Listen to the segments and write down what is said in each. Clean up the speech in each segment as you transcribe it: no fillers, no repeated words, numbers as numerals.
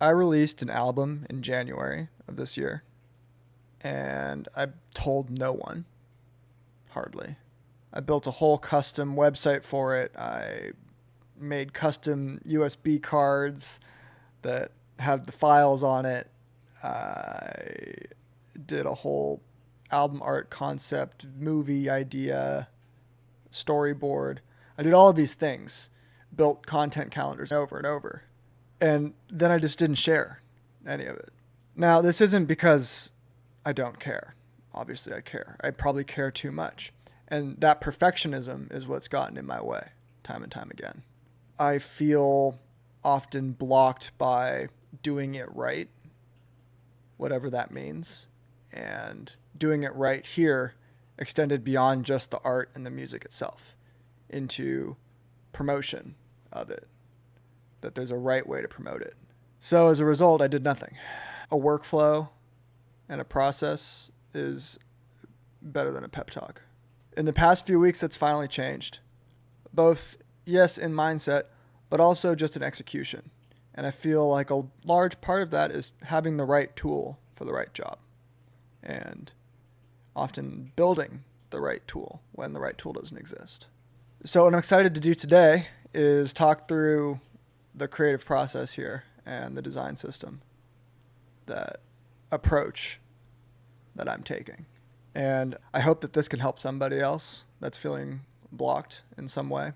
I released an album in January of this year, and I told no one, hardly. I built a whole custom website for it. I made custom USB cards that have the files on it. I did a whole album art concept, movie idea, storyboard. I did all of these things, built content calendars over and over. And then I just didn't share any of it. Now, this isn't because I don't care. Obviously, I care. I probably care too much. And that perfectionism is what's gotten in my way time and time again. I feel often blocked by doing it right, whatever that means. And doing it right here extended beyond just the art and the music itself into promotion of it, that there's a right way to promote it. So as a result, I did nothing. A workflow and a process is better than a pep talk. In the past few weeks, that's finally changed. Both, yes, in mindset, but also just in execution. And I feel like a large part of that is having the right tool for the right job. And often building the right tool when the right tool doesn't exist. So what I'm excited to do today is talk through the creative process here and the design system, that approach that I'm taking. And I hope that this can help somebody else that's feeling blocked in some way.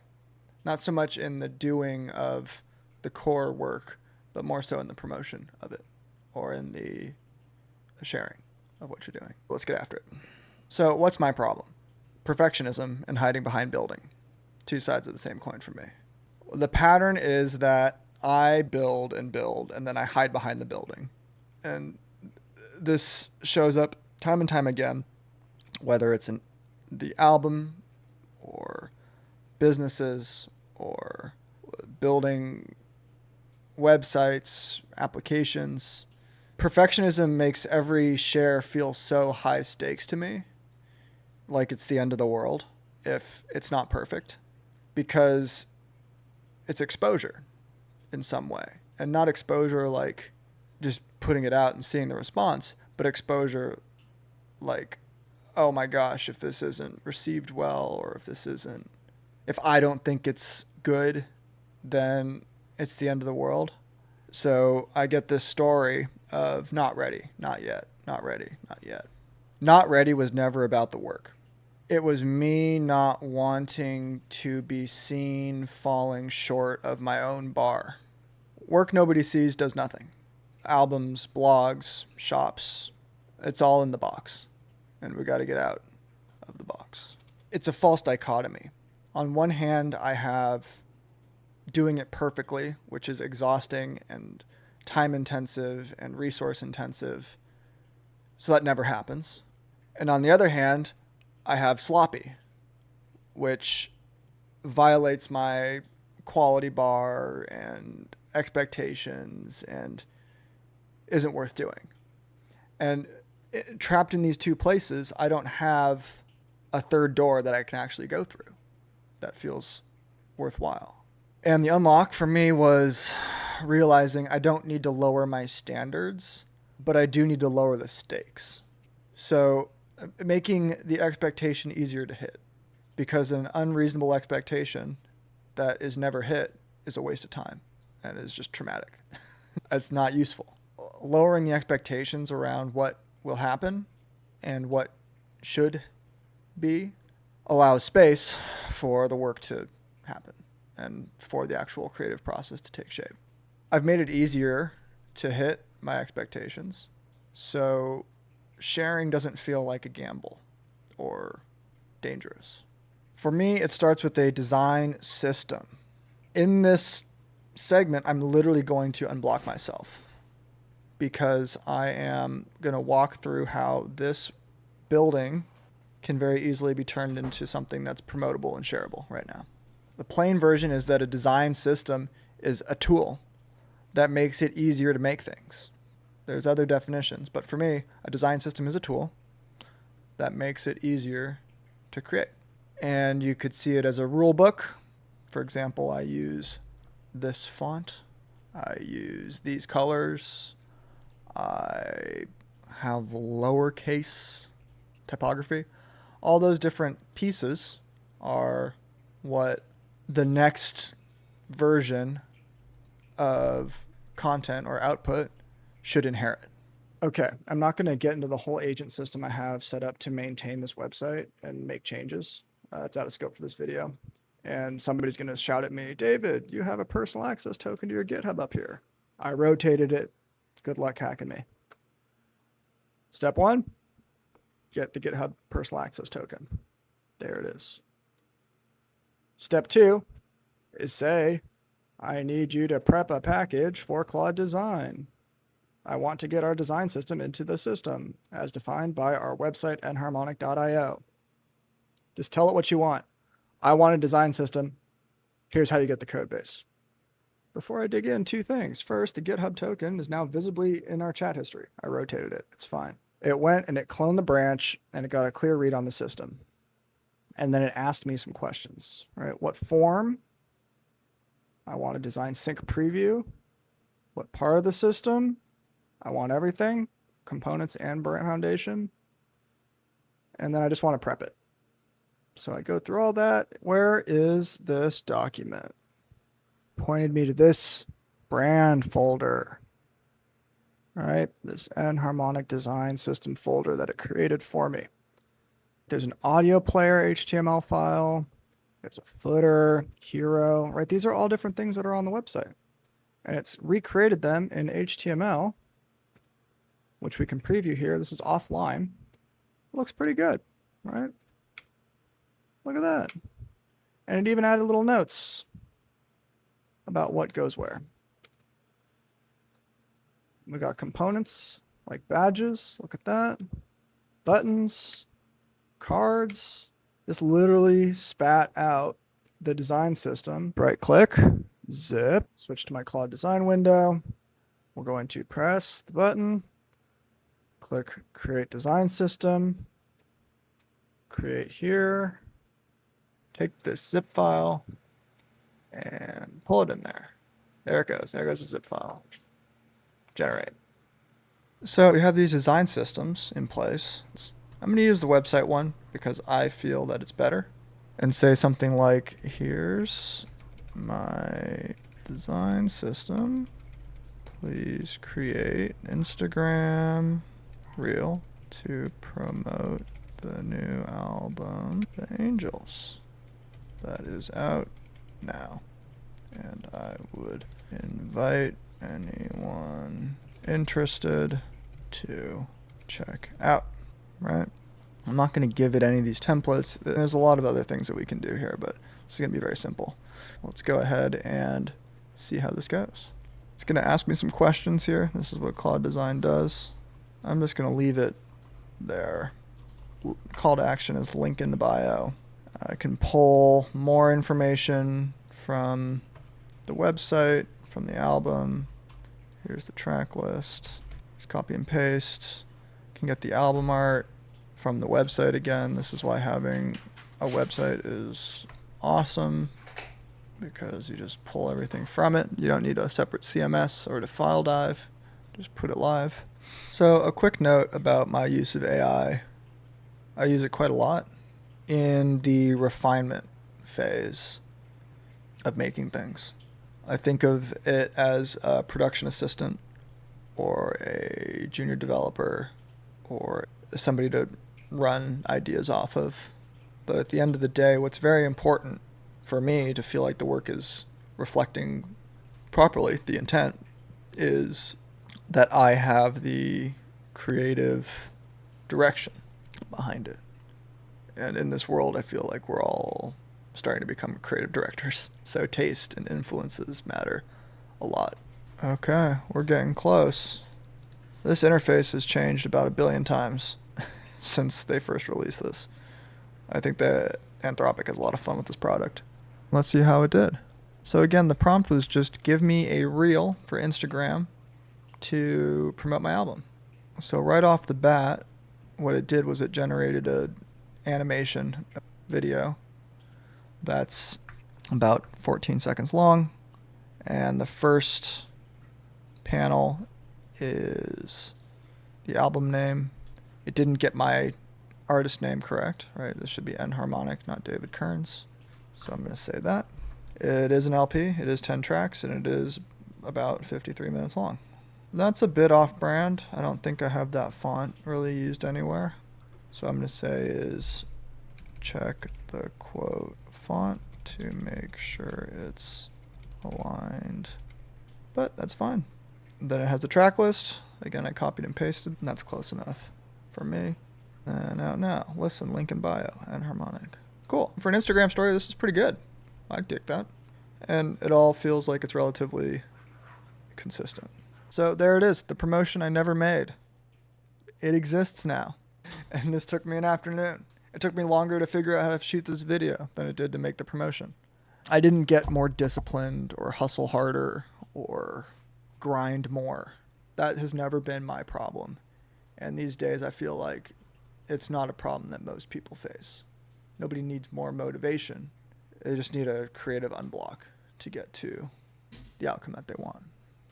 Not so much in the doing of the core work, but more so in the promotion of it or in the sharing of what you're doing. Let's get after it. So what's my problem? Perfectionism and hiding behind building. Two sides of the same coin for me. The pattern is that I build and then I hide behind the building. And this shows up time and time again, whether it's in the album or businesses or building websites, applications. Perfectionism makes every share feel so high stakes to me, like it's the end of the world if it's not perfect, because it's exposure in some way. And not exposure like just putting it out and seeing the response, but exposure like, oh my gosh, if this isn't received well, or if I don't think it's good, then it's the end of the world. So I get this story of not ready, not yet, not ready, not yet. Not ready was never about the work. It was me not wanting to be seen falling short of my own bar. Work nobody sees does nothing. Albums, blogs, shops, it's all in the box. And we got to get out of the box. It's a false dichotomy. On one hand, I have doing it perfectly, which is exhausting and time intensive and resource intensive. So that never happens. And on the other hand, I have sloppy, which violates my quality bar and expectations and isn't worth doing. And trapped in these two places, I don't have a third door that I can actually go through that feels worthwhile. And the unlock for me was realizing I don't need to lower my standards, but I do need to lower the stakes. So making the expectation easier to hit, because an unreasonable expectation that is never hit is a waste of time and is just traumatic. It's not useful. Lowering the expectations around what will happen and what should be allows space for the work to happen and for the actual creative process to take shape. I've made it easier to hit my expectations, so sharing doesn't feel like a gamble or dangerous. For me, it starts with a design system. In this segment, I'm literally going to unblock myself because I am going to walk through how this building can very easily be turned into something that's promotable and shareable right now. The plain version is that a design system is a tool that makes it easier to make things. There's other definitions, but for me, a design system is a tool that makes it easier to create. And you could see it as a rule book. For example, I use this font I use these colors. I have lowercase typography. All those different pieces are what the next version of content or output should inherit. Okay, I'm not going to get into the whole agent system I have set up to maintain this website and make changes. It's out of scope for this video. And somebody's going to shout at me, David, you have a personal access token to your GitHub up here. I rotated it. Good luck hacking me. Step one, get the GitHub personal access token. There it is. Step two is say, I need you to prep a package for Claude Design. I want to get our design system into the system as defined by our website nharmonic.io. Just tell it what you want. I want a design system. Here's how you get the code base. Before I dig in, two things. First, the GitHub token is now visibly in our chat history. I rotated it. It's fine. It went and it cloned the branch and it got a clear read on the system. And then it asked me some questions, right? What form? I want a design sync preview. What part of the system? I want everything, components and foundation. And then I just want to prep it. So I go through all that. Where is this document? Pointed me to this brand folder. All right, this nharmonic design system folder that it created for me. There's an audio player HTML file. There's a footer, hero, right? These are all different things that are on the website. And it's recreated them in HTML, which we can preview here. This is offline. It looks pretty good, right? Look at that. And it even added little notes about what goes where. We got components like badges. Look at that. Buttons, cards. This literally spat out the design system. Right click, zip, switch to my Claude design window. We're going to press the button, click create design system, create here, take this zip file and pull it in there. There it goes. There goes the zip file. Generate. So we have these design systems in place. I'm going to use the website one because I feel that it's better, and say something like, here's my design system. Please create Instagram reel to promote the new album, The Angels, that is out now. And I would invite anyone interested to check out, right? I'm not going to give it any of these templates. There's a lot of other things that we can do here, but this is going to be very simple. Let's go ahead and see how this goes. It's going to ask me some questions here. This is what Claude Design does. I'm just going to leave it there. Call to action is link in the bio. I can pull more information from the website, from the album. Here's the track list. Just copy and paste. Can get the album art from the website again. This is why having a website is awesome, because you just pull everything from it. You don't need a separate CMS or to file dive. Just put it live. So a quick note about my use of AI. I use it quite a lot in the refinement phase of making things. I think of it as a production assistant or a junior developer or somebody to run ideas off of. But at the end of the day, what's very important for me to feel like the work is reflecting properly the intent is that I have the creative direction behind it. And in this world, I feel like we're all starting to become creative directors. So taste and influences matter a lot. Okay, we're getting close. This interface has changed about 1 billion times since they first released this. I think that Anthropic has a lot of fun with this product. Let's see how it did. So again, the prompt was just give me a reel for Instagram to promote my album. So right off the bat, what it did was it generated a animation video that's about 14 seconds long. And the first panel is the album name. It didn't get my artist name correct, right? This should be Enharmonic, not David Kerns. So I'm going to say that. It is an LP. It is 10 tracks, and it is about 53 minutes long. That's a bit off-brand. I don't think I have that font really used anywhere. So I'm going to say is check the quote font to make sure it's aligned. But that's fine. Then it has a track list. Again, I copied and pasted, and that's close enough for me. And out now. Listen, link in bio, Enharmonic. Cool. For an Instagram story, this is pretty good. I dig that. And it all feels like it's relatively consistent. So there it is, the promotion I never made. It exists now. And this took me an afternoon. It took me longer to figure out how to shoot this video than it did to make the promotion. I didn't get more disciplined or hustle harder or grind more. That has never been my problem. And these days I feel like it's not a problem that most people face. Nobody needs more motivation. They just need a creative unblock to get to the outcome that they want.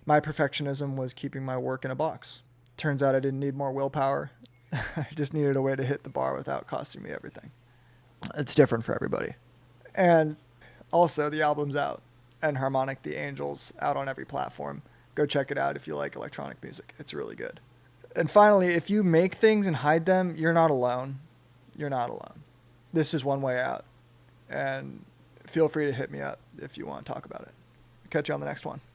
My perfectionism was keeping my work in a box. Turns out I didn't need more willpower. I just needed a way to hit the bar without costing me everything. It's different for everybody. And also, the album's out. Enharmonic, The Angels, out on every platform. Go check it out if you like electronic music. It's really good. And finally, if you make things and hide them, you're not alone. You're not alone. This is one way out. And feel free to hit me up if you want to talk about it. Catch you on the next one.